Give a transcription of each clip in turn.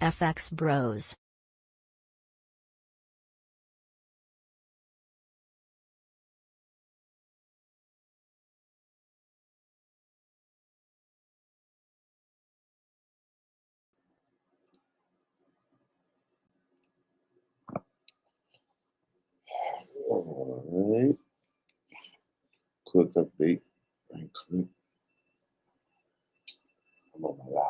FXBros. All right. Quick update. Right quick. I'm on my live.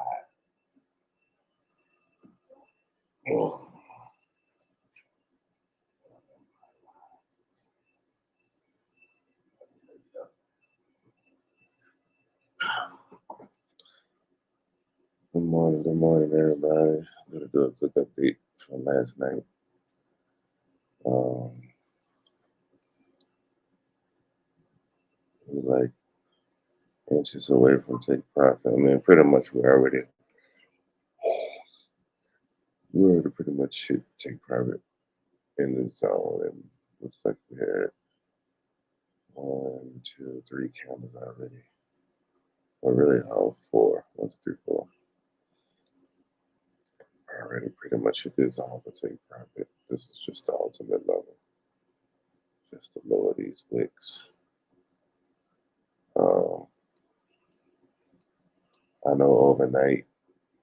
Good morning, everybody. I'm gonna do a quick update from last night. We like inches away from take profit. I mean, pretty much we already pretty much hit take profit in the zone, and looks like we had 1, 2, 3 candles already. Or really all 4. 1, 2, 3, 4. Already pretty much hit this zone for take profit. This is just the ultimate level. Just to lower these wicks. I know overnight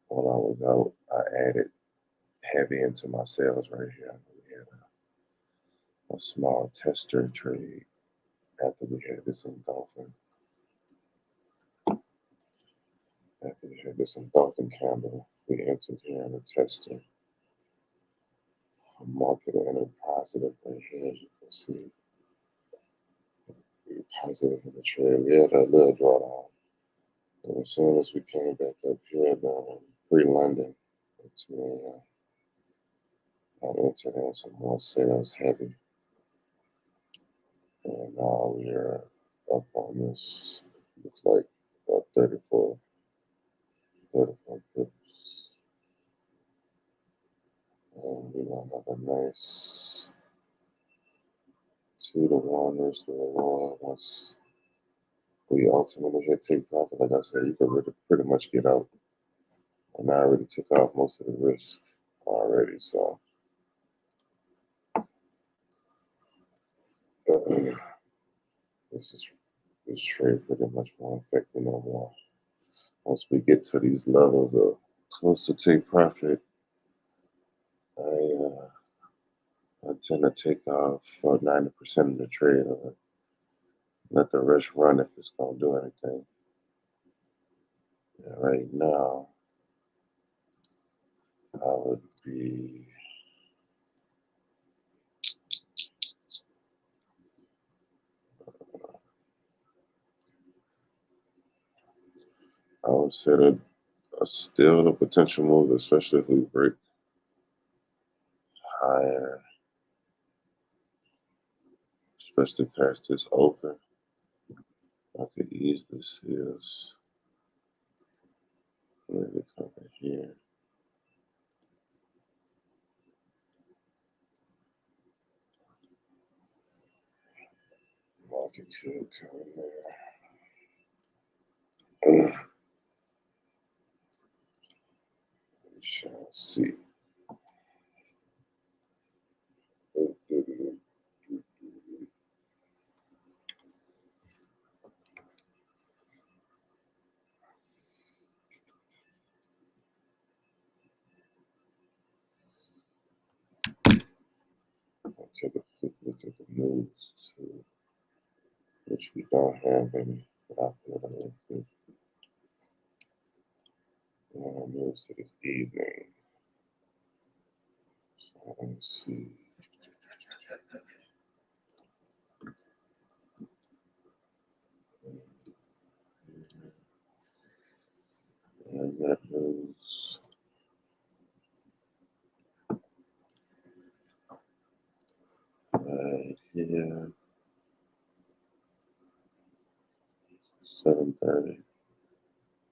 when I was out, I added heavy into my sales right here. We had a small tester trade after we had this engulfing. After we had this engulfing candle, we entered here in a tester. Market entered positive right here, as you can see. Positive in the trade. We had a little drawdown. And as soon as we came back up here during pre-London at 2 a.m., I entered in some more sales heavy. And now we are up on this, looks like about 34 pips. And we're going to have a nice 2-to-1 risk to reward once we ultimately hit take profit. Like I said, you could pretty much get out. And I already took off most of the risk already, so. This trade pretty much won't affect me no more. Once we get to these levels of close to take profit, I tend to take off for 90% of the trade and let the rest run if it's going to do anything. And right now, I would be I would say that still the potential move, especially if we break higher, especially past this open. I could easily see us maybe coming here. Market could come in there. We shall see. I'll take a quick look at the moves too, which we don't have any, but I'll put it real quick. Our moves to this evening. So let's see. And that moves. Right here. 7:30.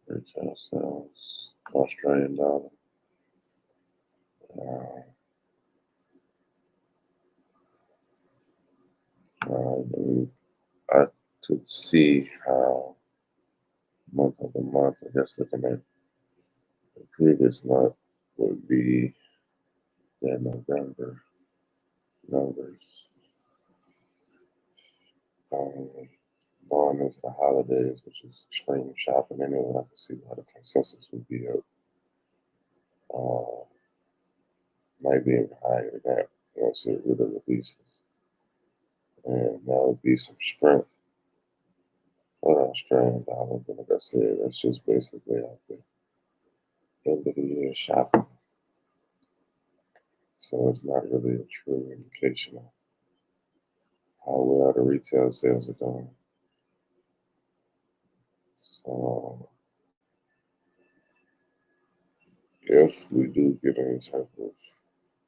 Retail sales. Australian dollar. I could see how month over month, I guess looking at the previous month, would be the November numbers. Going into the holidays, which is extreme shopping anyway, I can see why the consensus would be up. Might be even higher than that once it really releases. And that would be some strength for the Australian dollar. But like I said, that's just basically out the end of the year shopping. So it's not really a true indication of how well the retail sales are doing. So if we do get any type of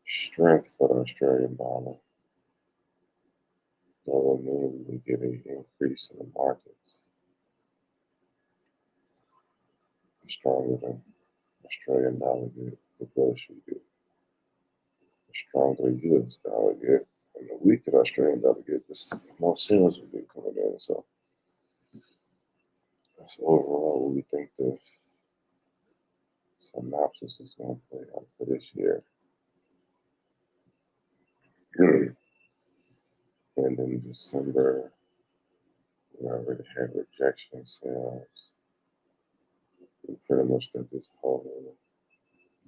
strength for the Australian dollar, that will mean we get an increase in the markets. The stronger the Australian dollar get, the bullish we get. The stronger the US dollar get, and the weaker the Australian dollar get, the more sales we get coming in. So that's overall what we think the synopsis is going to play out for this year. And in December, we already had rejection sales. We pretty much got this whole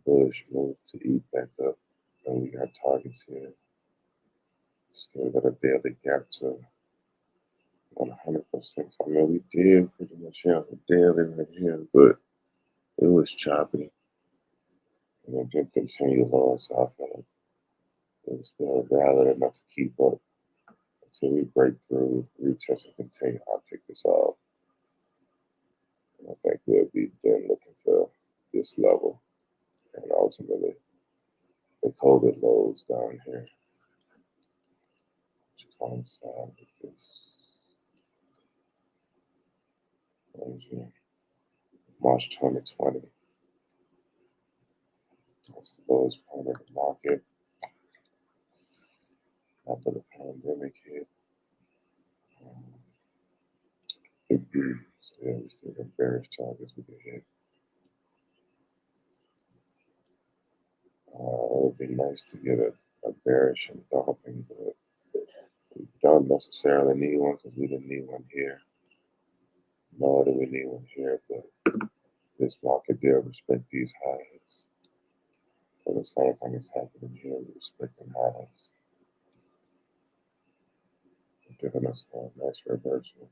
bullish move to eat back up, and we got targets here. Still got a daily gap to 100%. I mean, we did pretty much have a daily right here, but it was choppy. And it didn't continue lower, so I felt like it was still valid enough to keep up until we break through, retest, and continue. I'll take this off. And I think we'll be then looking for this level and ultimately the COVID lows down here, which coincide with this March 2020. That's the lowest point of the market after the pandemic hit. So yeah, we still got various targets we could hit. It would be nice to get a bearish engulfing, but we don't necessarily need one because we didn't need one here. Nor do we need one here, but this market did respect these highs. So the same thing is happening here. We're respecting highs, giving us a nice reversal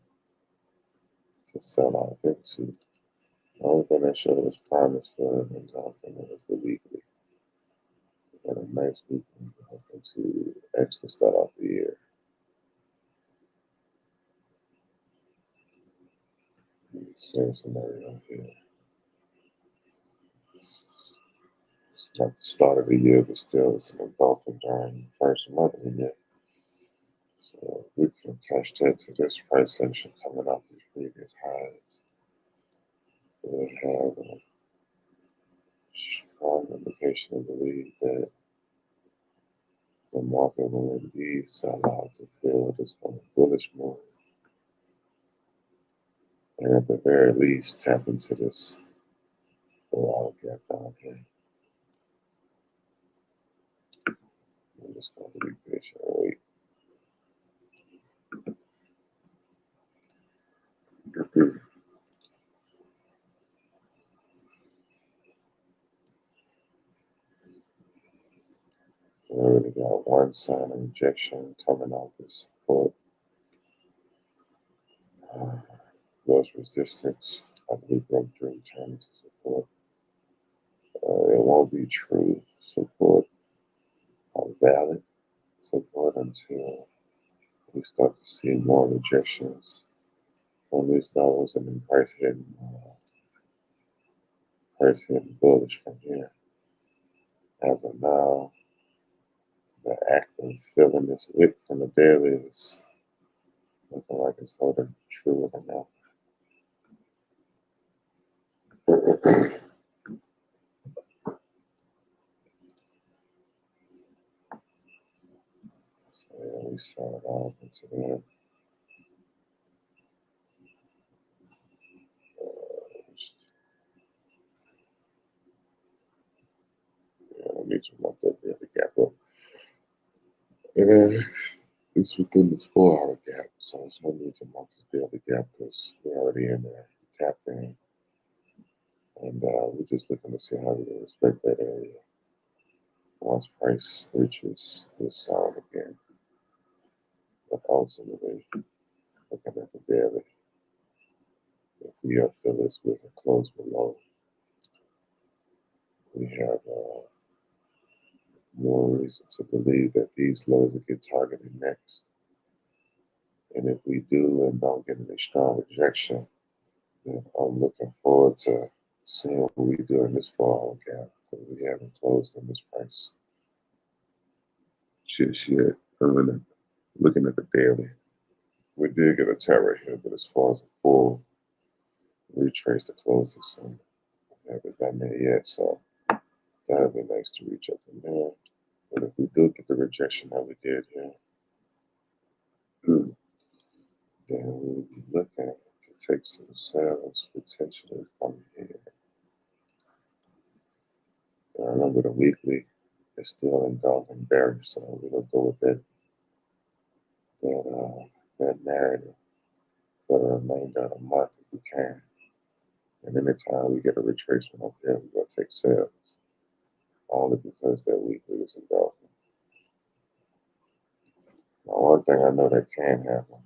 to sell off into. The only thing that showed us promise for engulfing was the weekly. We got a nice weekly engulfing to actually start off the year. Same scenario here. It's not the start of the year, but still it's an engulfing during the first month of the year. So we can catch that to this price action coming off these previous highs. We'll have a strong indication to believe that the market will indeed sell out to fill this whole bullish move. And at the very least, tap into this 4-hour gap down here. I'm just going to be patient and wait. We already got one sign of rejection coming out this support. Was resistance. I believe broke through, turn into support. It won't be true support or valid support until we start to see more rejections from these levels and then price hitting bullish from here. As of now, the act of filling this wick from the daily is looking like it's holding true enough. So yeah, we started off into that. needs to run that daily gap up. And it's within this 4 hour gap, so there's no need to mark this daily gap because we're already in there, tapped in. And we're just looking to see how we can respect that area once price reaches this zone again. But ultimately, looking at the daily, if we fill this with a close below, we have more reason to believe that these lows will get targeted next. And if we do and don't get any strong rejection, then I'm looking forward to seeing what we do in this 4 hour gap, because we haven't closed in this price just yet. Looking at the daily, we did get a tap right here, but as far as a full retrace to close this in, we haven't done that yet, so that would be nice to reach up in there. But if we do get the rejection that we did here, then we'll be looking to take some sales potentially from here. And remember, the weekly is still engulfing bearish, so we're gonna go with that narrative for the remainder of the month if we can. And anytime we get a retracement up here, we're gonna take sales, only because that weekly is engulfing. Now, one thing I know that can happen,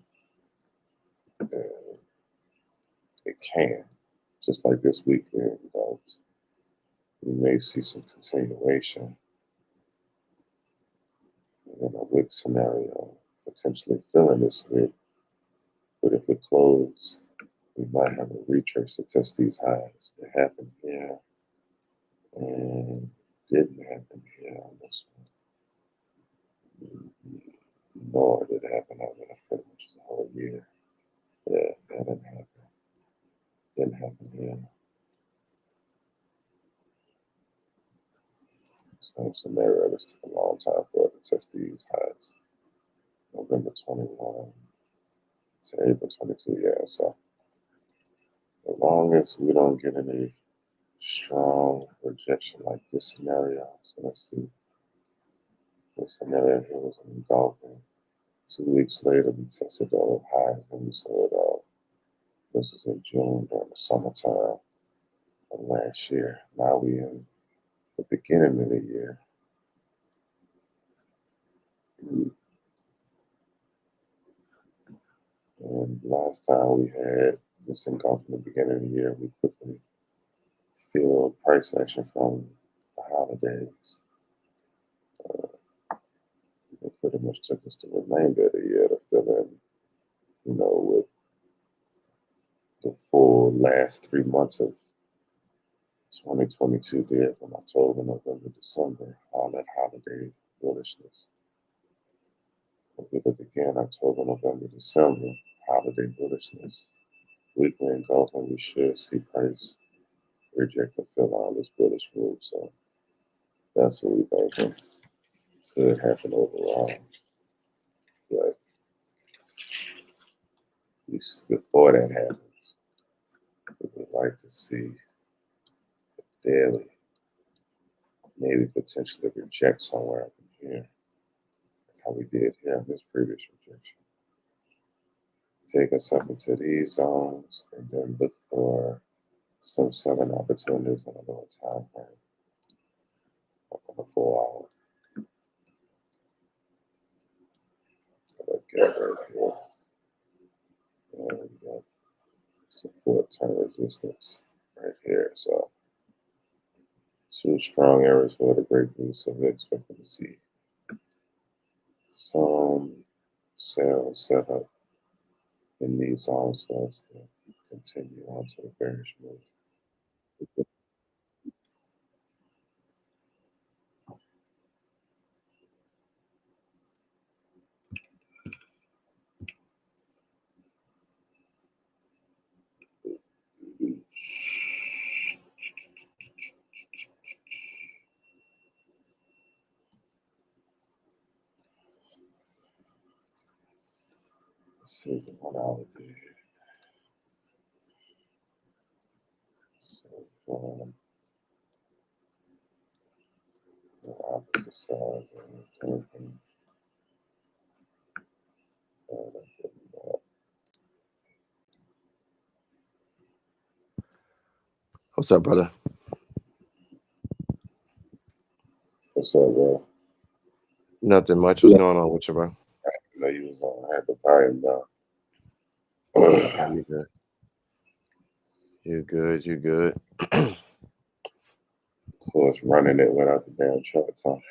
it can, just like this weekly engulfed, we may see some continuation in a wick scenario, potentially filling this wick. But if it closes, we might have a retrace to test these highs. It happened here and didn't happen here on this one. Nor did it happen on that pretty much the whole year. Yeah, that didn't happen. Didn't happen here. Same scenario. This took a long time for it to test these highs. November 21 to April 22. Yeah, so as long as we don't get any strong rejection like this scenario. So let's see. This scenario here was engulfing. 2 weeks later, we tested the old highs and we sold off. This was in June during the summertime of last year. Now we in the beginning of the year. And last time we had this engulf in the beginning of the year, we quickly filled price action from the holidays. It pretty much took us the remainder of the year to fill in, with the full last 3 months of 2022 did from October, November, December, all that holiday bullishness. If we look again, October, November, December, holiday bullishness, weekly engulfing, we should see price reject and fill all this bullish move. So that's what we think could happen overall. But before that happens, we would like to see the daily maybe potentially reject somewhere up in here, like how we did here in this previous rejection. Take us up into these zones and then look for some selling opportunities on a lower time frame, like on the 4 hour. Look at right here. And we got support turn resistance right here. So 2 strong areas for the breakthrough. So we're expecting to see some sales set up in these zones for us to continue on to the bearish move. Let's see the 1 hour did. So far, The opposite side. What's up, brother? What's up, bro? Nothing much. What's going on with you, bro? I know you was on. I had the volume down. You good? You good? You good? Of course, running it without the damn shorts on.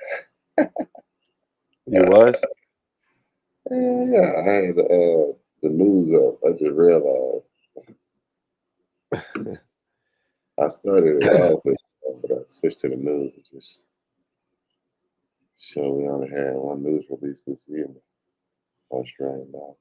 You was? Yeah, I had the news up. I just realized I started it off, but I switched to the news. It just showed we only had one news release this evening. Australian now.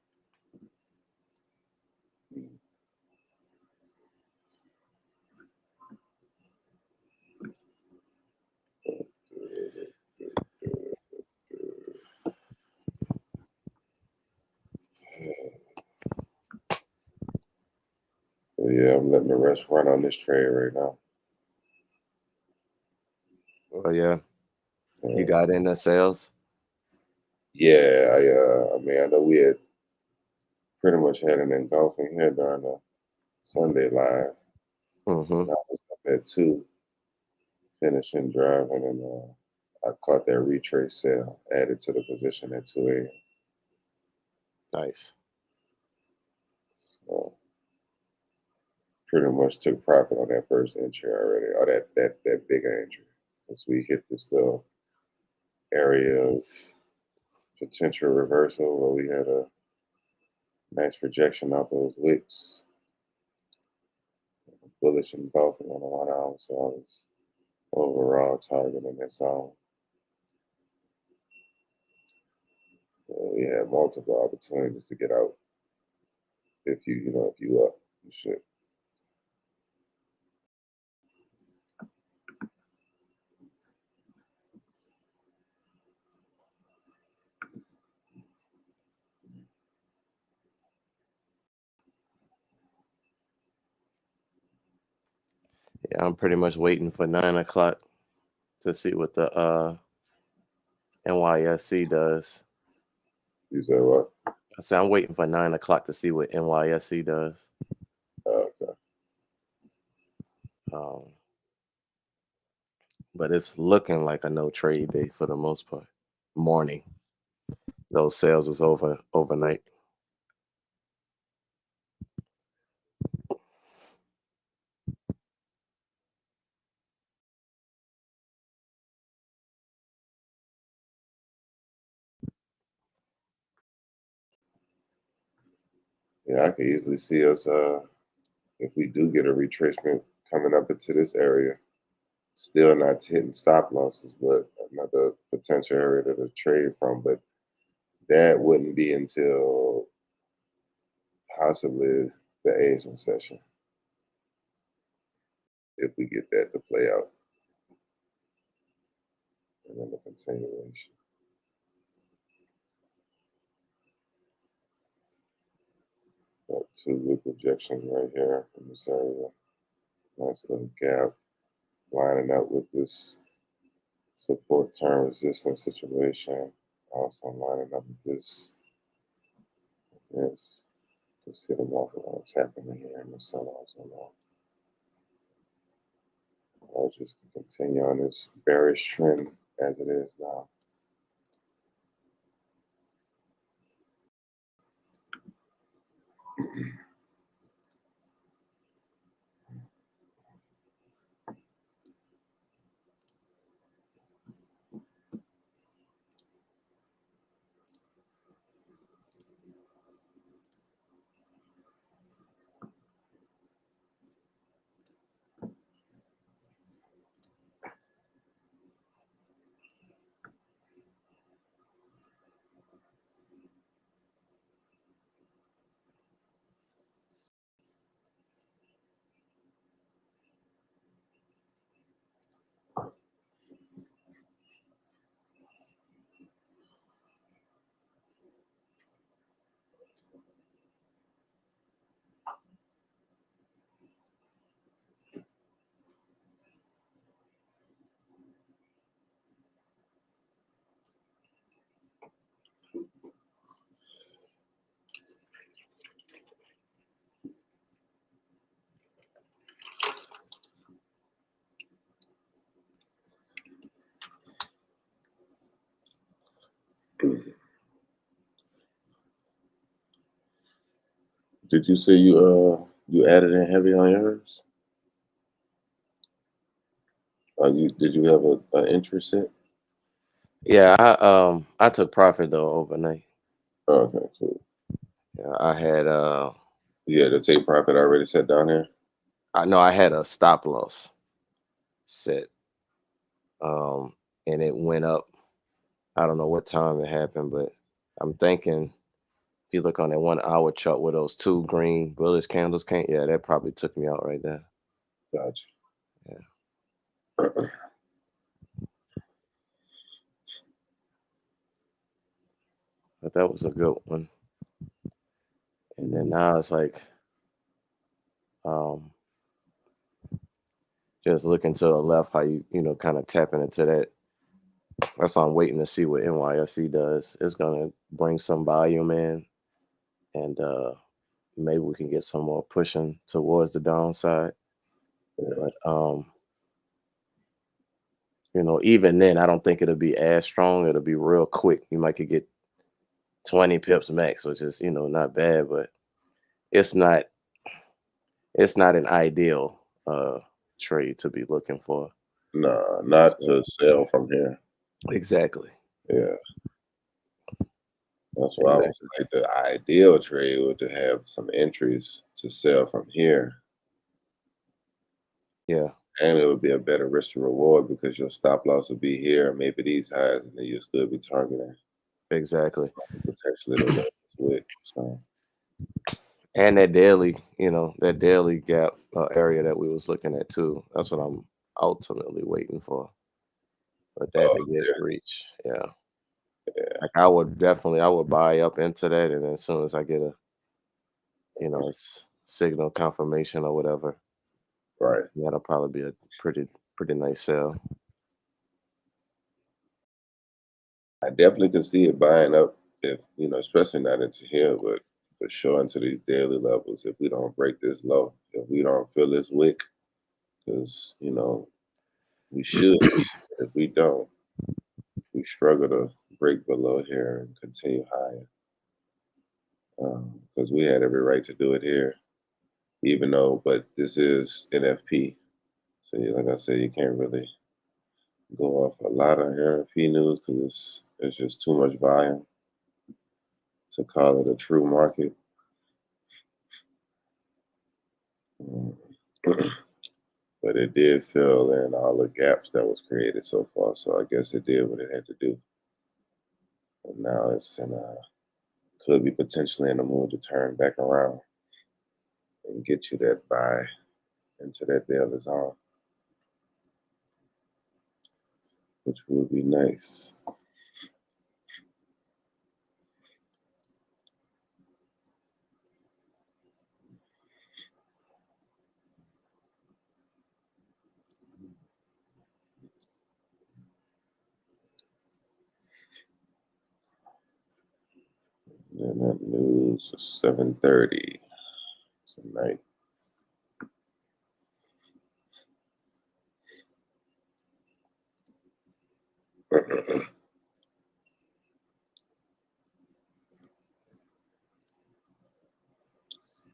Yeah, I'm letting the rest run on this trade right now. Oh yeah. You got in the sales? Yeah, I mean, I know we had pretty much had an engulfing here during the Sunday live. Mm-hmm. And I was up at 2, finishing driving, and I caught that retrace sale, added to the position at 2 a.m. Nice. So pretty much took profit on that first entry already, or that big entry. Because we hit this little area of potential reversal where we had a nice projection off those wicks, bullish engulfing on the 1 hour. So I was overall targeting that zone. We had multiple opportunities to get out if you up and shit. Yeah, I'm pretty much waiting for 9 o'clock to see what the NYSC does. You said what? I said I'm waiting for 9 o'clock to see what NYSC does. Okay. But it's looking like a no trade day for the most part. Morning. Those sales was overnight. Yeah, I could easily see us if we do get a retracement coming up into this area, still not hitting stop losses, but another potential area to trade from. But that wouldn't be until possibly the Asian session, if we get that to play out. And then the continuation. Got 2 good projections right here from this area. Nice little gap lining up with this support term resistance situation. Also lining up with this. Yes. Just hit them off of what's happening here in the sell-offs and all. I'll just continue on this bearish trend as it is now. Did you say you added in heavy on yours? Did you have a interest in? Yeah, I took profit though overnight. Okay, cool. Yeah, I had You had the take profit already set down here? I know I had a stop loss set. Um and it went up. I don't know what time it happened, but I'm thinking if you look on that 1 hour chart where those two green bullish candles came, yeah, that probably took me out right there. Gotcha. Yeah. But that was a good one. And then now it's like um just looking to the left, how you kind of tapping into that. That's why I'm waiting to see what NYSE does. It's gonna bring some volume in, and maybe we can get some more pushing towards the downside. Yeah. But even then, I don't think it'll be as strong. It'll be real quick. You might could get 20 pips max, which is not bad, but it's not it's not an ideal trade to be looking for. Nah, not So to sell from here. exactly, Yeah. That's why I was exactly. like, the ideal trade would to have some entries to sell from here, Yeah, and it would be a better risk to reward because your stop loss would be here, maybe these highs, and then you'll still be targeting exactly. potentially the lowest wick. So And that daily gap area that we was looking at too. That's what I'm ultimately waiting for. But that to get reached, yeah. yeah, Like I would buy up into that, and then as soon as I get a signal confirmation or whatever, right. that'll probably be a pretty nice sell. I definitely could see it buying up if especially not into here, but for sure into these daily levels. If we don't break this low, if we don't fill this wick, because we should. But if we don't, we struggle to break below here and continue higher. Because we had every right to do it here, even though, but this is NFP. So, like I said, you can't really go off a lot of NFP news because it's just too much volume to call it a true market. Um, but it did fill in all the gaps that was created so far. So I guess it did what it had to do. And now it's could be potentially in the mood to turn back around and get you that buy into that daily zone, which would be nice. Then that news is 7:30 tonight.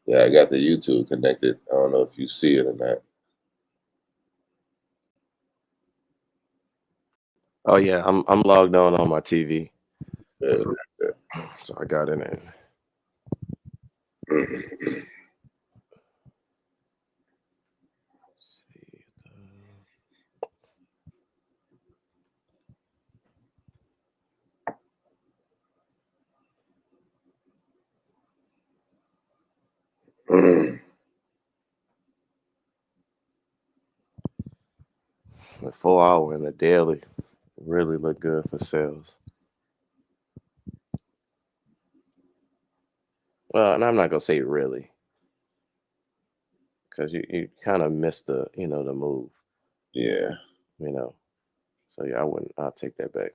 Yeah, I got the YouTube connected. I don't know if you see it or not. Oh yeah, I'm logged on my TV, Yeah, yeah. so I got it in. The 4 hour and the daily really look good for sales. Well, and I'm not gonna say really, because you kind of missed the move, Yeah, you know. So yeah, I'll take that back.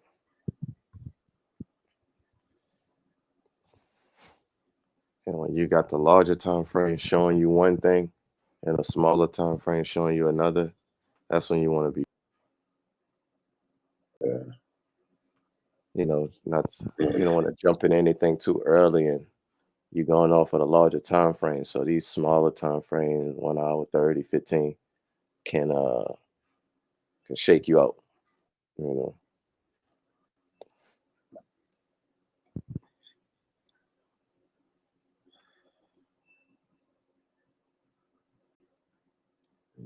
And when you got the larger time frame showing you one thing and a smaller time frame showing you another, that's when you want to be, yeah. not you don't want to jump in anything too early and you're going off of the larger time frame. So these smaller time frames, 1 hour, 30, 15, can shake you out, you know.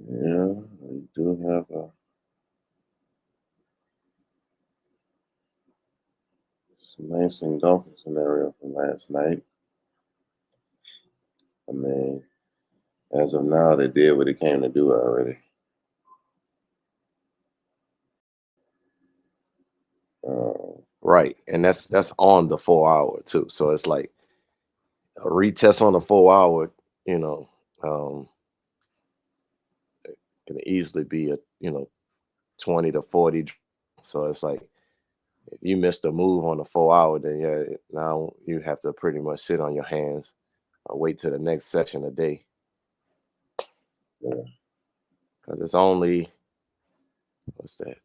Yeah, we do have a nice engulfing scenario from last night. I mean, as of now, they did what it came to do already. Right. And that's on the 4 hour too. So it's like a retest on the 4 hour, you know, can easily be a, 20 to 40. So it's like if you missed a move on the 4 hour, then yeah, now you have to pretty much sit on your hands or wait till the next session a day. Yeah. Because it's only, what's that?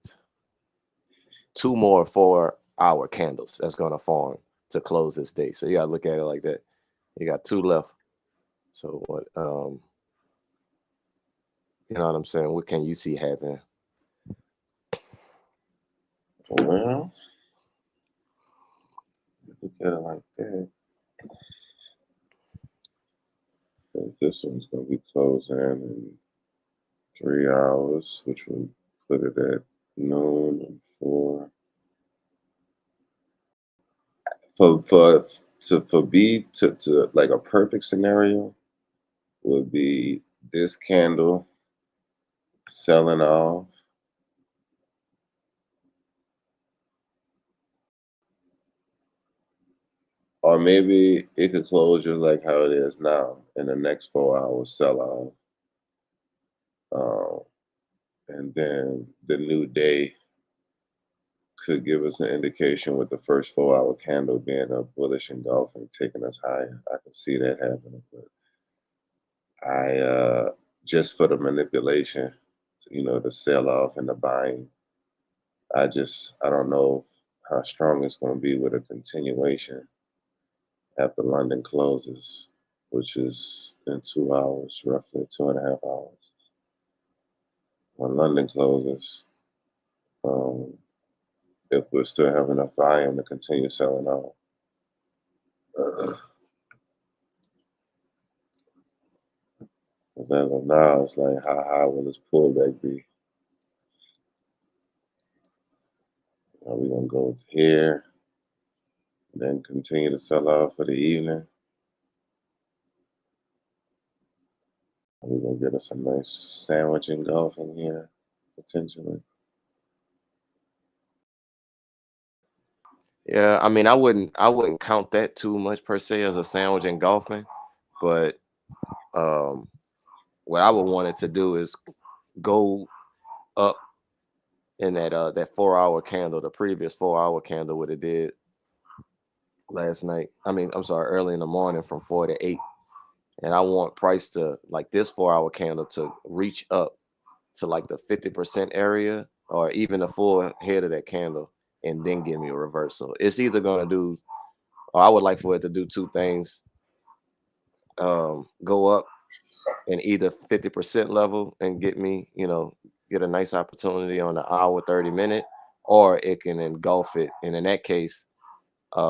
2 more 4 hour candles that's gonna form to close this day. So you gotta look at it like that. You got 2 left. So what you know what I'm saying? What can you see happening? Well, look at it like that. This one's going to be closing in 3 hours, which will put it at noon and 4. For B to like a perfect scenario would be this candle selling off, or maybe it could close just like how it is now in the next 4 hours sell off, and then the new day could give us an indication with the first 4 hour candle being a bullish engulfing, taking us higher. I can see that happening, but I just for the manipulation, the sell off and the buying. I don't know how strong it's going to be with a continuation after London closes, which is in 2 hours, roughly 2.5 hours. When London closes, if we're still having enough volume to continue selling off. As of now, it's like, how high will this pullback be? Are we going to go to here, then continue to sell off for the evening? Are we going to get us a nice sandwich engulfing here, potentially? Yeah, I mean, I wouldn't count that too much per se as a sandwich engulfing, but what I would want it to do is go up in that 4 hour candle, the previous 4 hour candle, what it did last night. I mean, I'm sorry, early in the morning from 4 to 8. And I want price to, like, this 4 hour candle to reach up to like the 50% area or even the full head of that candle and then give me a reversal. It's either going to do, or I would like for it to do two things. Go up in either 50% level and get me, get a nice opportunity on the hour 30-minute, or it can engulf it. And in that case, I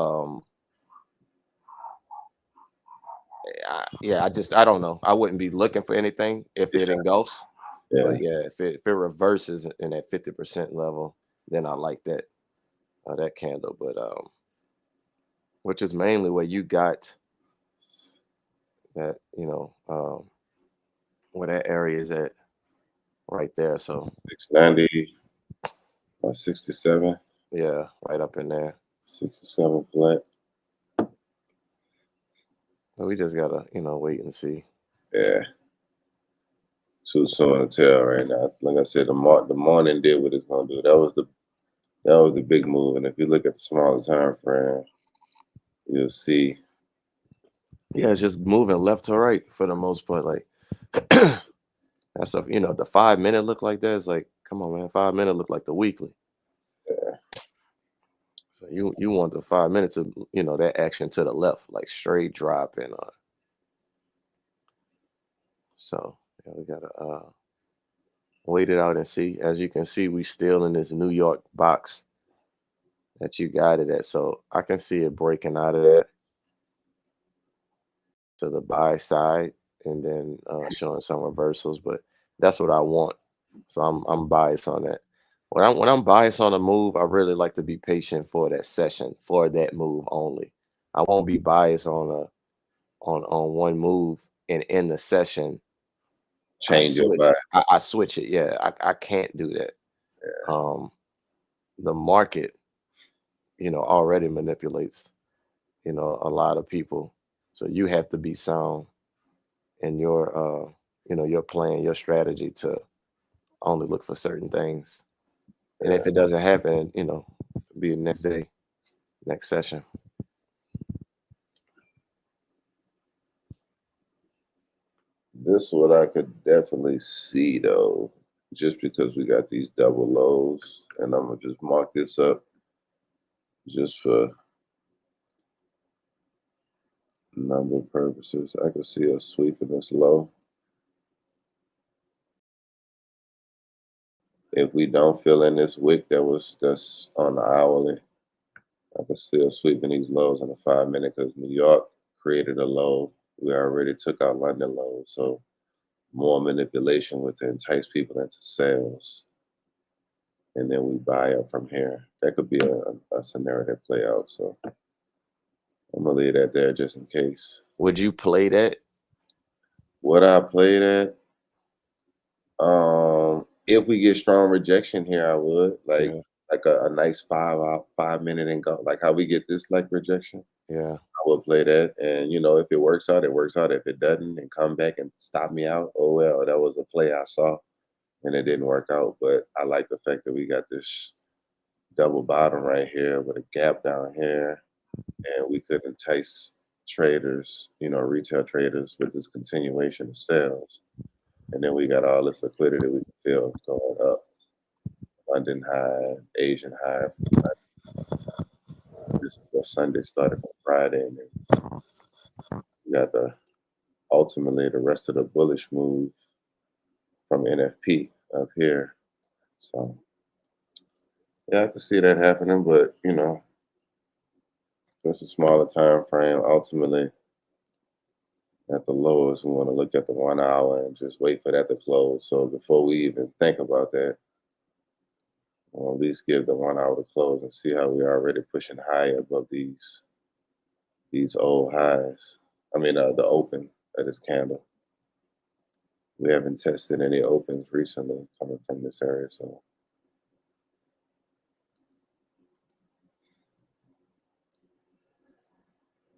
don't know. I wouldn't be looking for anything if it engulfs. Yeah. But yeah, if it reverses in that 50% level, then I like that candle. But which is mainly where you got that, where that area is at right there. So 690 or 67, yeah, right up in there. 67 flat. But we just gotta, wait and see. Yeah. Too soon to tell right now. Like I said, the morning did what it's gonna do. That was the big move. And if you look at the smaller time frame, you'll see. Yeah, it's just moving left to right for the most part. Like that stuff, the 5 minute look like that is like, come on, man, 5 minute look like the weekly. Yeah. So you want the 5 minutes of that action to the left, like straight drop and so yeah, we gotta wait it out and see. As you can see, we still in this New York box that you got it at. So I can see it breaking out of that to the buy side and then showing some reversals, but that's what I want. So I'm biased on that. When I'm biased on a move, I really like to be patient for that session for that move only. I won't be biased on on one move and in the session Change your mind. I switch it. Yeah, I can't do that. Um, the market, already manipulates, a lot of people. So you have to be sound in your plan, your strategy to only look for certain things. And Yeah. if it doesn't happen, be the next day, next session. This is what I could definitely see though, just because we got these double lows, and I'm gonna just mark this up just for number purposes. I can see us sweeping this low. If we don't fill in this wick that's on the hourly, I can see us sweeping these lows in a 5 minute because New York created a low. We already took out London lows, so more manipulation with to entice people into sales, and then we buy up from here. That could be a scenario that play out. So I'm gonna leave that there just in case. Would you play that? What I played at, if we get strong rejection here, I would Yeah, like a nice 5 minute and go like how we get this like rejection. yeah. I would play that, and if it works out, it works out. If it doesn't, and come back and stop me out, oh well, that was a play I saw, and it didn't work out. But I like the fact that we got this double bottom right here with a gap down here, and we could entice traders, retail traders, with this continuation of sales. And then we got all this liquidity we can feel going up. London high, Asian high. This is what Sunday started from Friday, and then we got ultimately the rest of the bullish move from NFP up here. So yeah, I can see that happening, but it's a smaller time frame. Ultimately, at the lowest, we want to look at the 1 hour and just wait for that to close. So before we even think about that, we'll at least give the 1 hour to close and see how we are already pushing higher above these old highs. I mean, the open of this candle. We haven't tested any opens recently coming from this area, so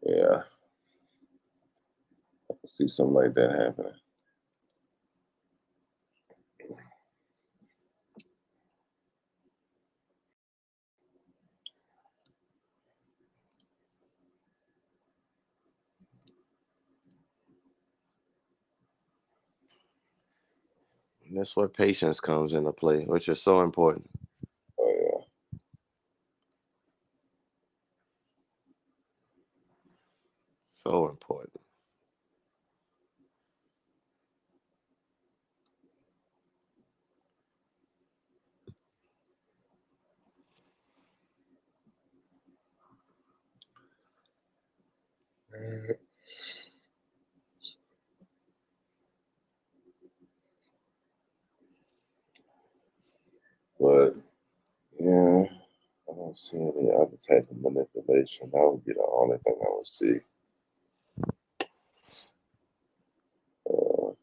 yeah, I can see something like that happening. And that's where patience comes into play, which is so important. Oh yeah. So important. But yeah, I don't see any other type of manipulation. That would be the only thing I would see. Uh,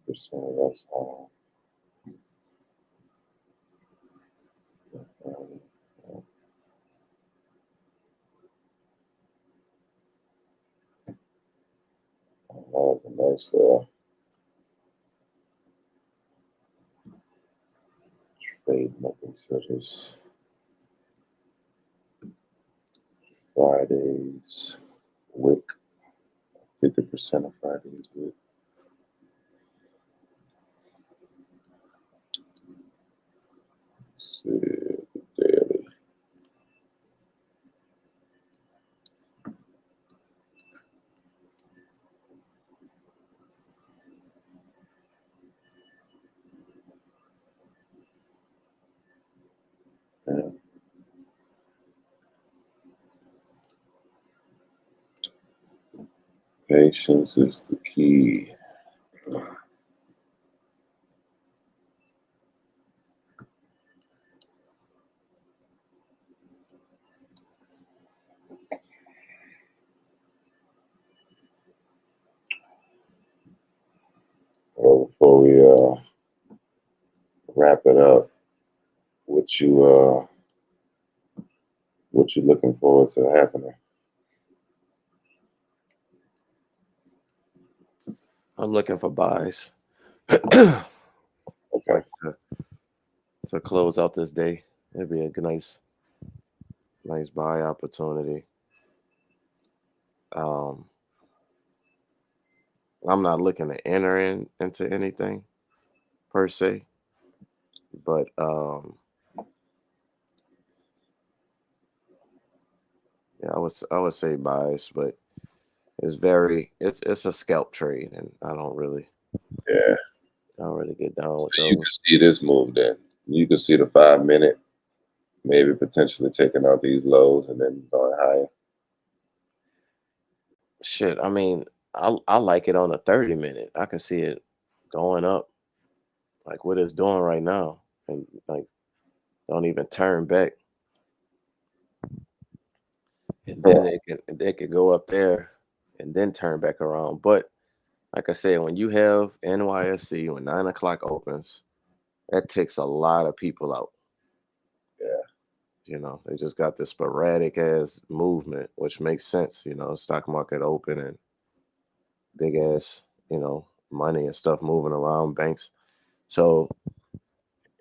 That's all. Um, that was a nice trade up into this Friday's wick. 50% of Friday's wick. Let's see the daily. Yeah. Patience is the key. Well, before we wrap it up, what you looking forward to happening? I'm looking for buys. Okay. Like to close out this day. It'd be a nice buy opportunity. Um, I'm not looking to enter into anything per se, but yeah, I would say buys, but it's a scalp trade, and I don't really Yeah. get down with So you can those. see this move then. You can see the 5-minute maybe potentially taking out these lows and then going higher. Shit, I mean, I like it on a 30-minute. I can see it going up like what it's doing right now, and like don't even turn back, and then it could go up there and then turn back around. But like I said, when you have NYSC when 9 o'clock opens, that takes a lot of people out. Yeah. They just got this sporadic ass movement, which makes sense. Stock market open and big ass, money and stuff moving around banks. So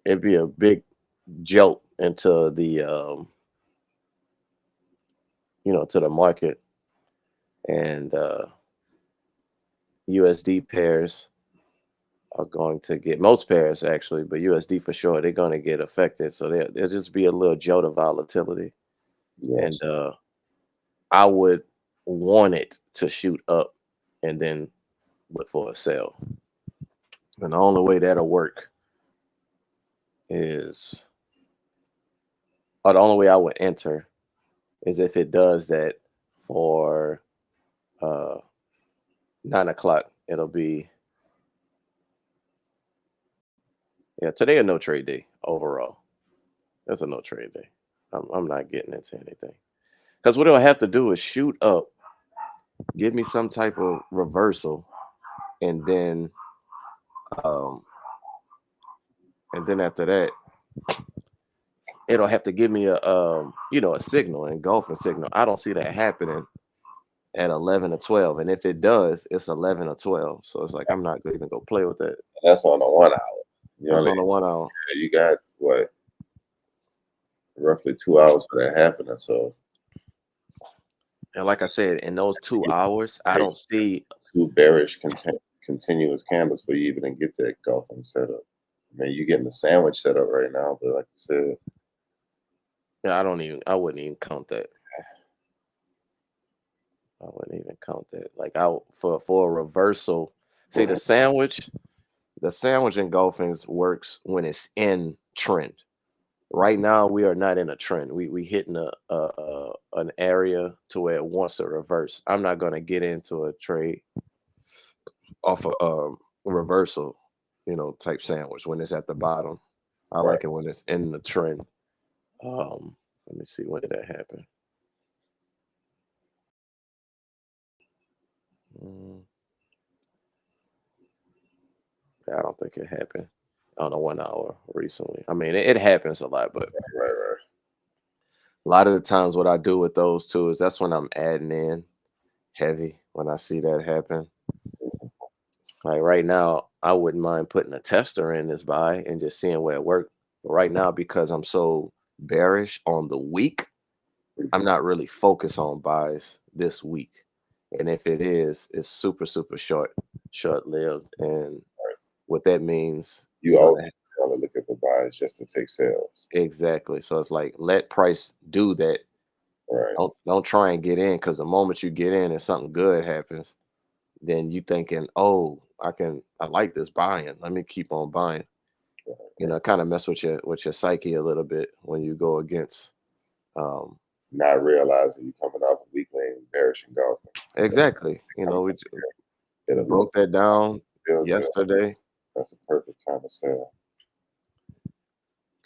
it'd be a big jolt into the, to the market, and USD pairs are going to get, most pairs actually, but USD for sure, they're going to get affected. So there'll just be a little jolt of volatility, Yes. and I would want it to shoot up and then look for a sell. And the only way that'll work is, or the only way I would enter is if it does that for uh 9 o'clock. It'll be, yeah, today a no trade day overall. That's a no trade day. I'm not getting into anything because what it'll have to do is shoot up, give me some type of reversal, and then um after that it'll have to give me a signal, engulfing signal. I don't see that happening at 11 or 12, and if it does, it's 11 or 12. So it's like I'm not even gonna play with that. That's on the 1 hour. You That's only on the 1 hour. You got what, roughly 2 hours for that happening. So And like I said, in those 2 hours, I don't see. two bearish continuous candles for you even to get to that golfing setup. I mean, you're getting the sandwich set up right now, but like you said, Yeah, I wouldn't even count that. I wouldn't even count that. Like for a reversal. See the sandwich engulfings works when it's in trend. Right now we are not in a trend. We hitting an area to where it wants to reverse. I'm not gonna get into a trade off a reversal, type sandwich when it's at the bottom. I right. like it when it's in the trend. Let me see, when did that happen? Mm, I don't think it happened on a 1 hour recently. I mean, it happens a lot, but Right, right. a lot of the times what I do with those two is that's when I'm adding in heavy when I see that happen. Like right now, I wouldn't mind putting a tester in this buy and just seeing where it worked. But right now, because I'm so bearish on the week, I'm not really focused on buys this week. And if it is, it's super, super short lived. And what that means, You also want to look at the buys just to take sales. exactly. So it's like let price do that. Right. Don't try and get in, because the moment you get in and something good happens, then you thinking, oh, I like this buying. Let me keep on buying. You know, kind of mess with your psyche a little bit when you go against Not realizing you coming off a weekly bearish engulfing. exactly. You know, we It'll look broke that down feel good. yesterday. That's a perfect time to sell.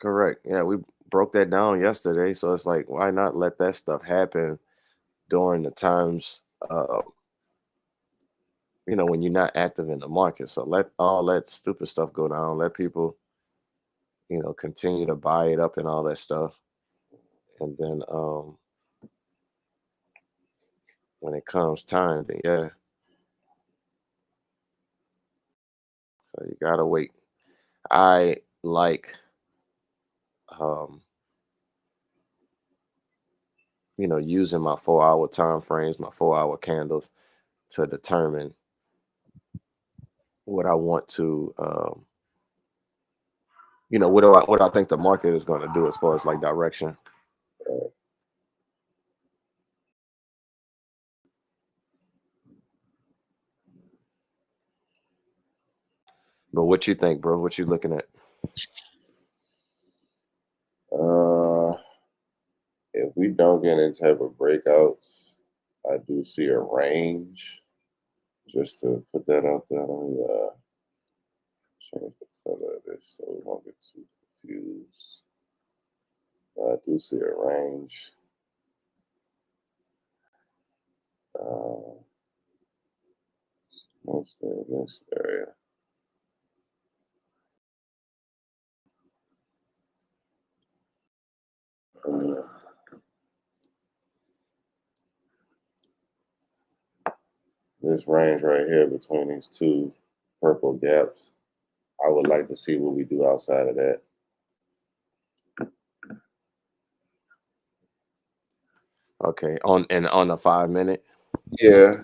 Correct. Yeah, we broke that down yesterday. So it's like, why not let that stuff happen during the times, when you're not active in the market. So let all that stupid stuff go down. Let people, continue to buy it up and all that stuff. And then when it comes time, then yeah. So you gotta wait. I like, um, using my 4 hour time frames, my 4 hour candles to determine what I want to, what I think the market is going to do as far as like direction. But what you think, bro? What you looking at? Uh, if we don't get any type of breakouts, I do see a range. Just to put that out there, let me change the color of this so we won't get too confused. I do see a range. Uh, Mostly in this area. Uh, this range right here between these two purple gaps, I would like to see what we do outside of that. Okay, on the 5 minute. Yeah,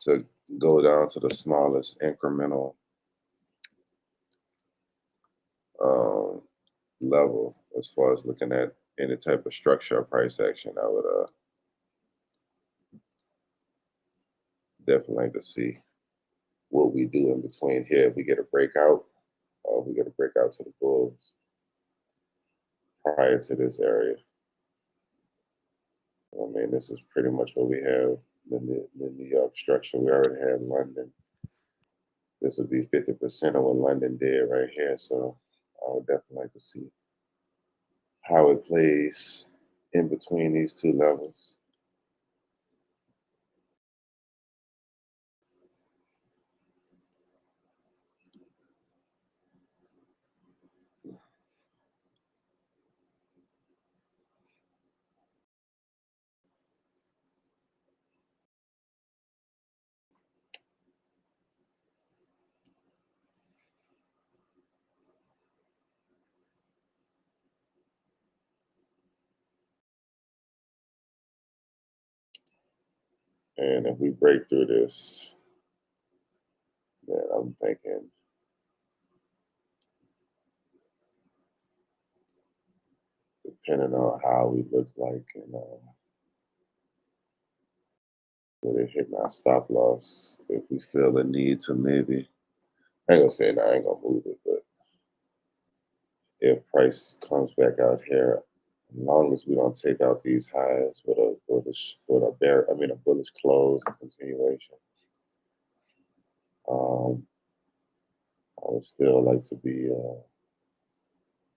to go down to the smallest incremental um, level as far as looking at any type of structure or price action. I would definitely like to see what we do in between here. If we get a breakout, or if we get a breakout to the bulls prior to this area. I mean, this is pretty much what we have the New York structure. We already have London. This would be 50% of what London did right here. So I would definitely like to see how it plays in between these two levels. And if we break through this, then I'm thinking, depending on how we look like and whether hitting our stop loss, if we feel the need to maybe, I ain't gonna say no, I ain't gonna move it, but if price comes back out here, as long as we don't take out these highs with a bullish close and continuation, um, I would still like to be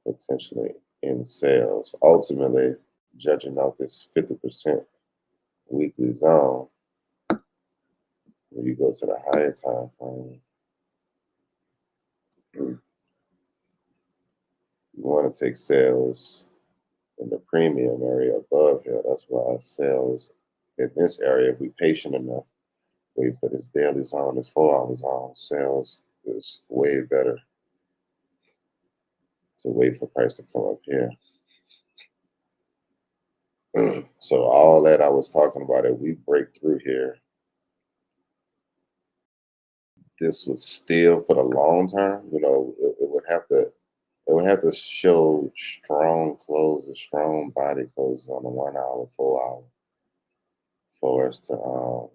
potentially in sales. Ultimately, judging out this 50% weekly zone, When you go to the higher time frame, you want to take sales in the premium area above here. That's why sales in this area, if we patient enough, wait for this daily zone, this 4-hour zone, sales is way better to wait for price to come up here. So all that I was talking about, if we break through here, this would still for the long term, it would have to show strong closes, strong body closes on the 1 hour, 4 hour for us to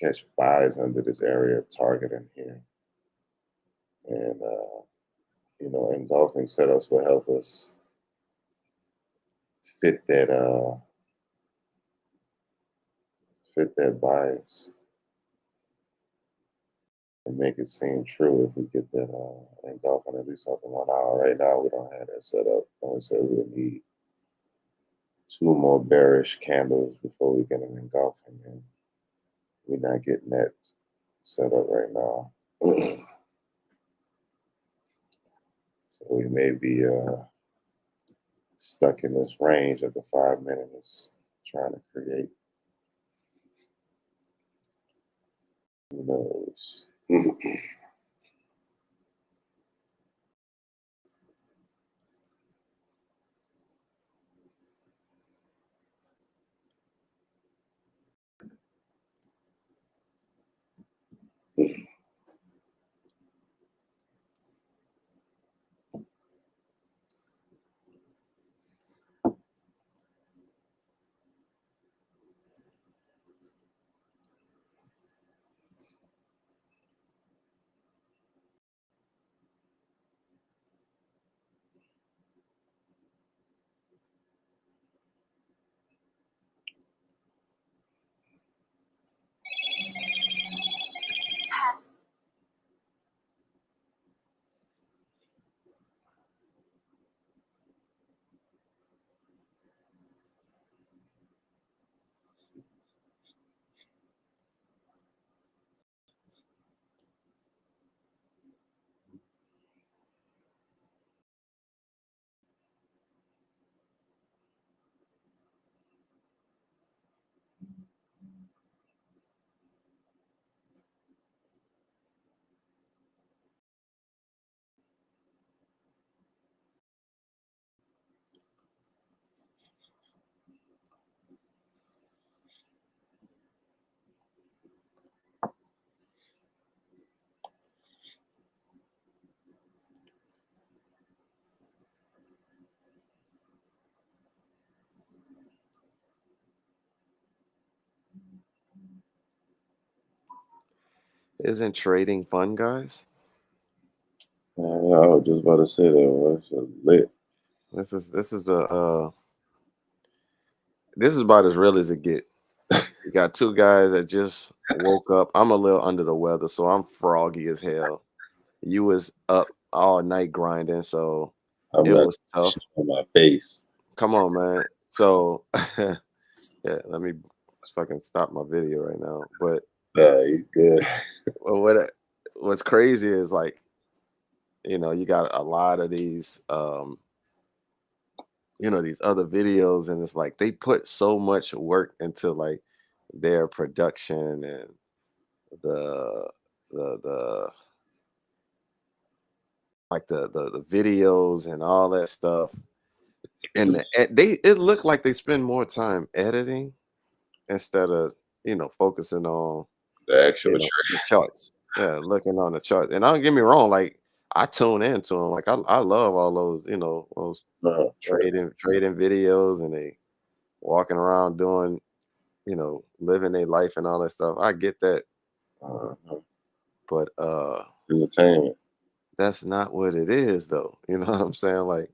catch buys under this area target in here. And engulfing setups will help us fit that bias and make it seem true if we get that engulfing at least off the 1 hour. Right now we don't have that set up. And we said we'll need 2 more bearish candles before we get an engulfing, and we're not getting that set up right now. So we may be stuck in this range that the 5 minute is trying to create. Who knows? Isn't trading fun, guys? I was just about to say that was lit. This is about as real as it get. You got 2 guys that just woke up. I'm a little under the weather, so I'm froggy as hell. You was up all night grinding, so I'm it not was tough. on my face. Come on, man. So yeah, let me fucking stop my video right now. But You good. what's crazy is like, you got a lot of these these other videos, and it's like they put so much work into like their production and the the like the videos and all that stuff, and it looked like they spend more time editing instead of focusing on The actual the charts. Yeah, looking on the chart. And don't get me wrong, like I tune into them. Like I love all those those trading videos, and they walking around doing living their life and all that stuff. I get that, but entertainment. that's not what it is, though. You know what I'm saying? Like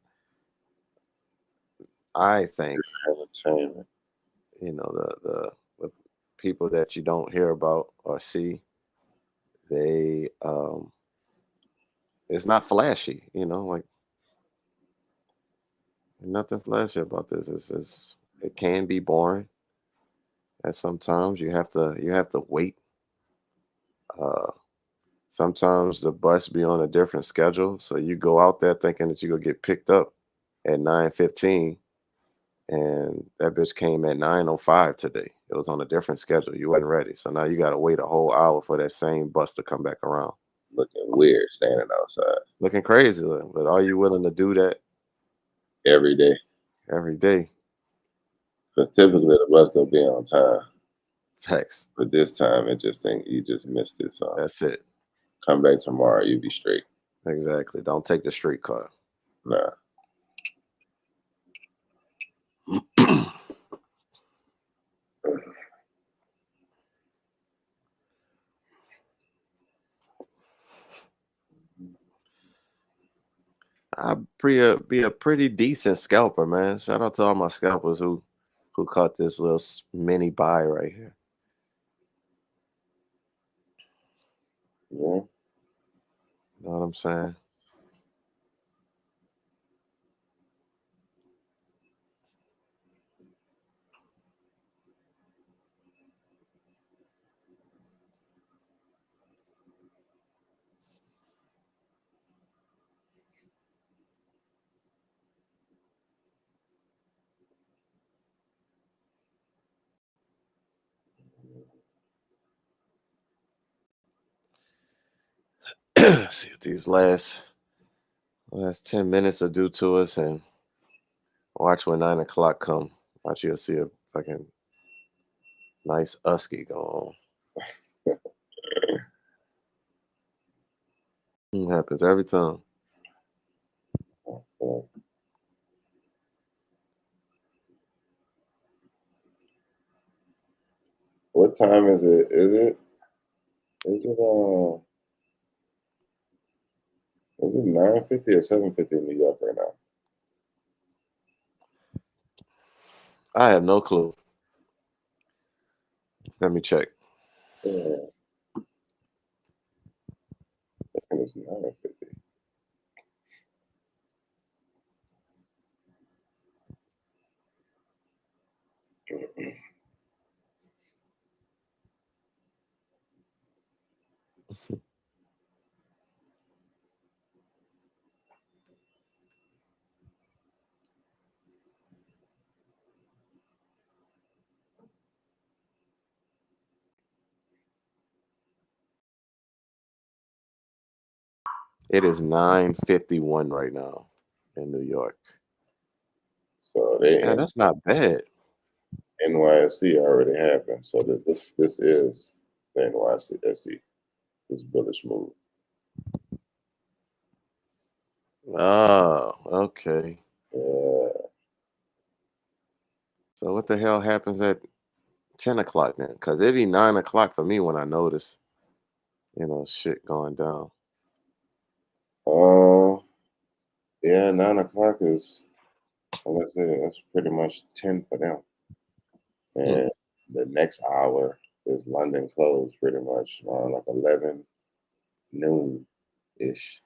I think Entertainment. the people that you don't hear about or see, they it's not flashy, like nothing flashy about this. It can be boring. And sometimes you have to wait. Uh, Sometimes the bus be on a different schedule, so you go out there thinking that you gonna get picked up at 9:15, and that bitch came at 9:05 today. It was on a different schedule. You wasn't ready, so now you gotta wait a whole hour for that same bus to come back around. Looking weird standing outside Looking crazy, but are you willing to do that every day. every day? Because typically the bus gonna be on time. Facts. But this time it just think you just missed it. So That's it. come back tomorrow, you be straight. Exactly. Don't take the streetcar. Nah. I'd be a pretty decent scalper, man. Shout out to all my scalpers who caught this little mini buy right here. Yeah. You know what I'm saying? See what these last 10 minutes will do to us, and watch when 9 o'clock come. Watch, you'll see a fucking nice usky go on. It happens every time. Yeah. What time is it? Is it 9:50 or 7:50 in New York right now? I have no clue. Let me check. Yeah, I think it's 9:50. It is 9:51 right now in New York. So they Yeah, in that's not bad. NYSE already happened. So this is the NYSE, this bullish move. Oh, okay. Yeah. So what the hell happens at 10 o'clock then? Because it'd be 9 o'clock for me when I notice, shit going down. Uh, yeah, 9 o'clock is, like I said, that's pretty much 10 for them. Hmm. And the next hour is London closed pretty much around like 11 noon ish.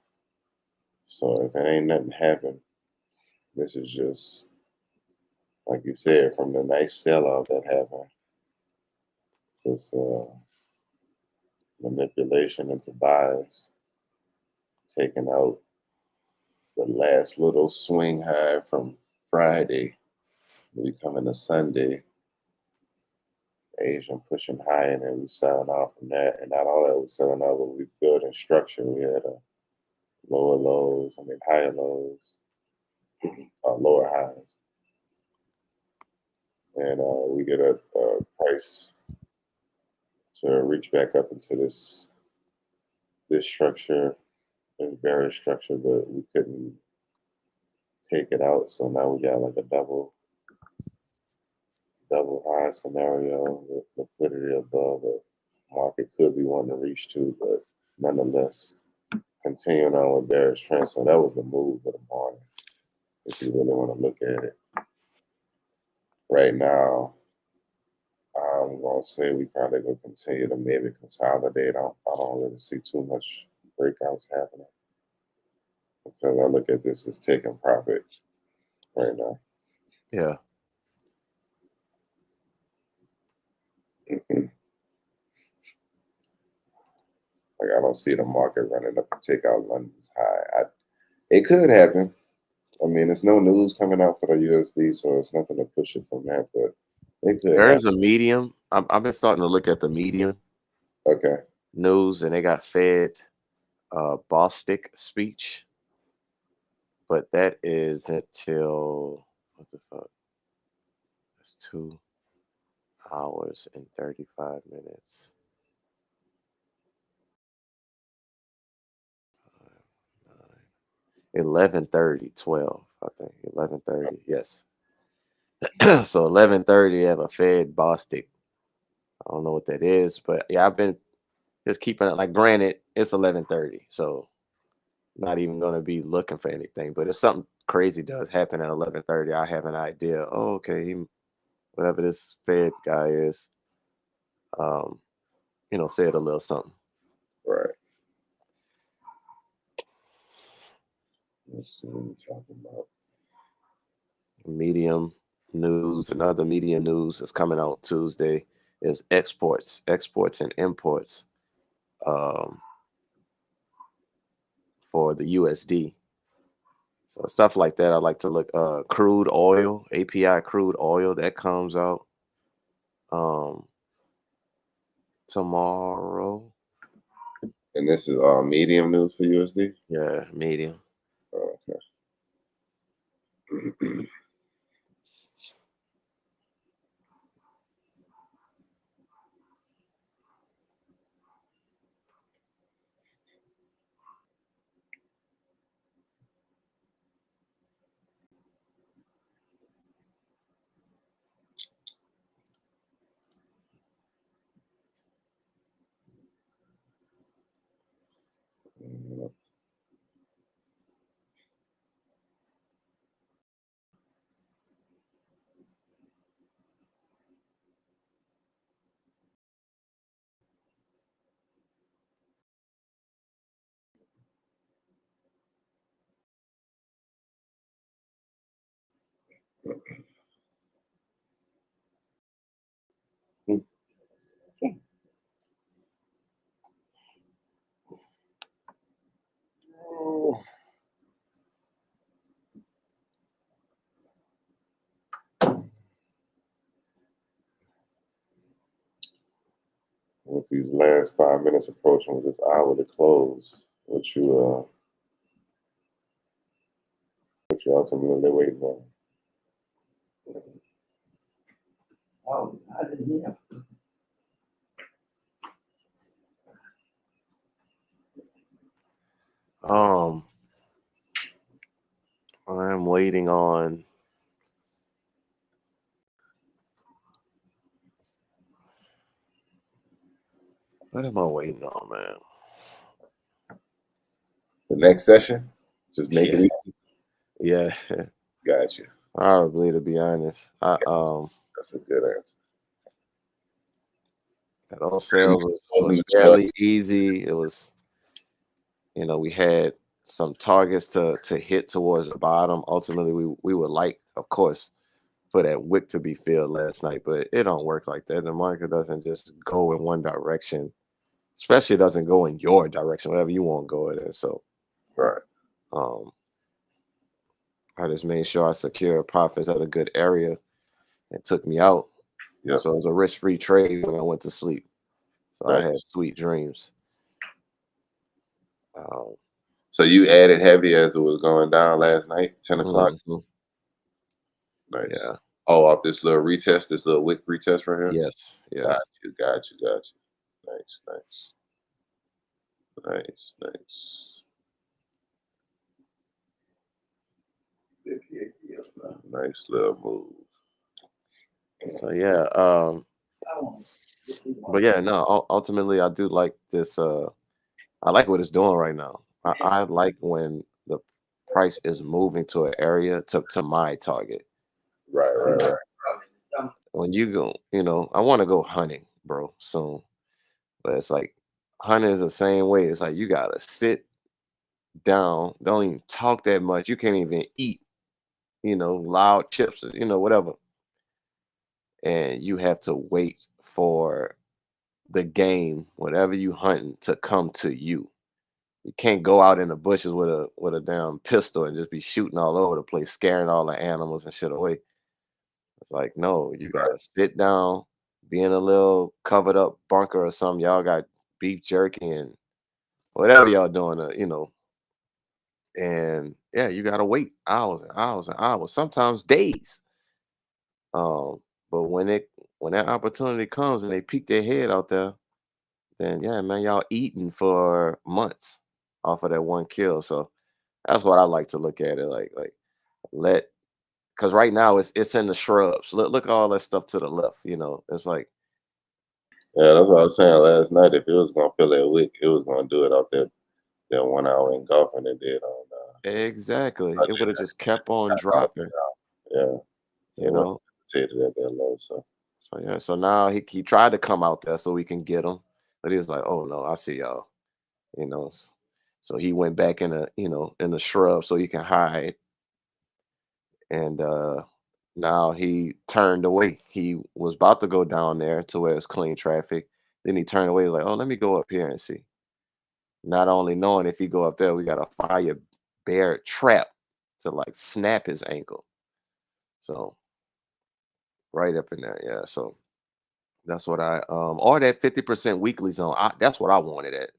So if it ain't nothing happen, this is just like you said, from the nice sellout that happened, this manipulation into buys, taking out the last little swing high from Friday, we come into Sunday, Asian pushing high, and then we selling off from that. And not all that was selling off, but we building structure. We had a higher lows, lower highs. And we get a price to reach back up into this structure, this bearish structure, but we couldn't take it out. So now we got like a double high scenario with liquidity above what market could be wanting to reach to, but nonetheless continuing on with bearish trend. So that was the move of the morning. If you really want to look at it right now, I'm gonna say we probably gonna continue to maybe consolidate. I don't really see too much breakouts happening because I look at this as taking profit right now. Yeah. Like I don't see the market running up to take out London's high. It could happen. I mean, it's no news coming out for the USD, so it's nothing to push it from that. But it could There happen. is a medium. I've been starting to look at the medium Okay. news, and they got Fed Bostic speech, but that is until what the fuck? It's 2 hours and 35 minutes. 11:30, 12. I think 11:30. Yes. So 11:30, have a Fed Bostic. I don't know what that is, but yeah, I've been just keeping it. Like, granted, it's 11:30, so not even going to be looking for anything. But if something crazy does happen at 11:30, I have an idea. Oh, okay, whatever this Fed guy is, um, said a little something. Right. Let's see what we're talking about. Medium news. Another medium news is coming out Tuesday is exports and imports um, for the USD. So stuff like that. I like to look. Crude oil, API crude oil, that comes out um, tomorrow. And this is medium news for USD. Yeah, medium. Okay. With these last 5 minutes approaching with this hour to close, what y'all tell me what they're waiting on? Oh, I didn't hear. I'm waiting on. What am I waiting on, man? The next session? Just make it Yeah. easy. Yeah, Gotcha. probably, to be honest. That's a good answer. Those sales Closing was the 12. fairly easy. It was, we had some targets to hit towards the bottom. Ultimately, we would like, of course, for that wick to be filled last night, but it don't work like that. The market doesn't just go in one direction, especially it doesn't go in your direction, whatever you want to go in. So Right. um, I just made sure I secure profits at a good area. It took me out. Yep. So it was a risk-free trade when I went to sleep. So I Right. had sweet dreams. So you added heavy as it was going down last night, 10 o'clock? Mhm. Nice. Yeah. Oh, off this little retest, this little wick retest right here? Yes. Yeah. Got you. Nice, nice. Nice, nice. Nice little move. So yeah. But yeah, no. Ultimately, I do like this. I like what it's doing right now. I like when the price is moving to an area to my target. Right. When you go, I want to go hunting, bro, soon. But it's like hunting is the same way. It's like you gotta sit down, don't even talk that much. You can't even eat, loud chips, whatever. And you have to wait for the game, whatever you hunting, to come to you. You can't go out in the bushes with a damn pistol and just be shooting all over the place, scaring all the animals and shit away. It's like, no, you Right. gotta sit down, be in a little covered up bunker or something. Y'all got beef jerky and whatever y'all doing, and yeah, you gotta wait hours and hours and hours, sometimes days. Um, but when that opportunity comes and they peek their head out there, then yeah, man, y'all eating for months off of that one kill. So that's what I like to look at it like let because right now it's in the shrubs. Look at all that stuff to the left. It's like Yeah, that's what I was saying last night. If it was gonna fill that wick, it was gonna do it out there that 1 hour engulfing it did on exactly. I It did would have just kept on that out dropping, there. Yeah. you It was know. rotated at that low. So So yeah, so now he tried to come out there so we can get him, but he was like, "Oh no, I see y'all," you know. So he went back in the shrub so he can hide, and now he turned away. He was about to go down there to where it's clean traffic. Then he turned away, like, "Oh, let me go up here and see." Not only knowing if he go up there, we got a fire bear trap to like snap his ankle. So right up in there, yeah. So that's what or that 50% weekly zone. That's what I wanted at.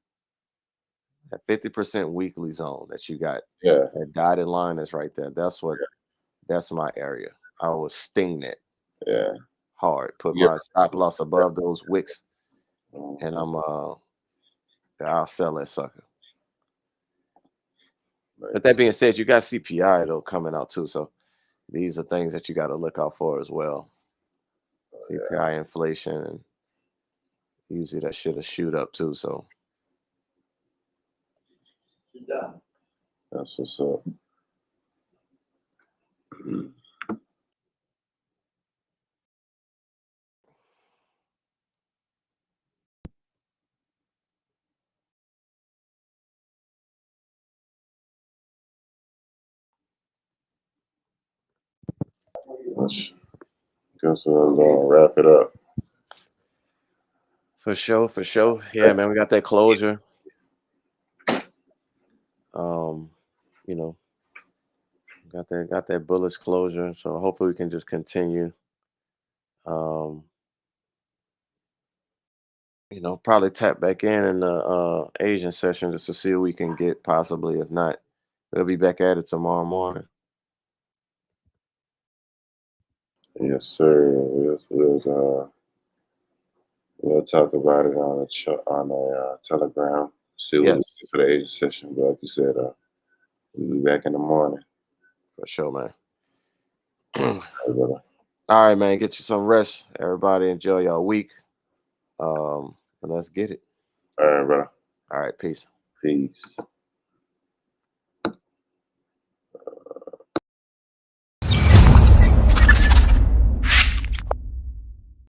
That 50% weekly zone that you got, yeah, that dotted line is right there. That's my area. I will sting that yeah. hard. Put Yeah. my stop loss above those wicks, and Mhm. I'll sell that sucker. Right. But that being said, you got CPI though coming out too. So these are things that you got to look out for as well. Yeah, CPI, inflation, and usually that shit'll shoot up too. So Sit down. that's what's up. Let's guess we're gonna wrap it up. for sure, for sure. Yeah, man, we got that closure. Um, you know, got that bullish closure. So hopefully we can just continue. Um, probably tap back in the Asian session just to see what we can get possibly. If not, we'll be back at it tomorrow morning. Yes, sir. We'll talk about it on a Telegram. See what we do Yes, for the Asian session. But like you said, we'll be back in the morning. for sure, man. All right, brother. All right, man. Get you some rest. Everybody enjoy your week. And let's get it. All right, brother. All right, peace. Peace.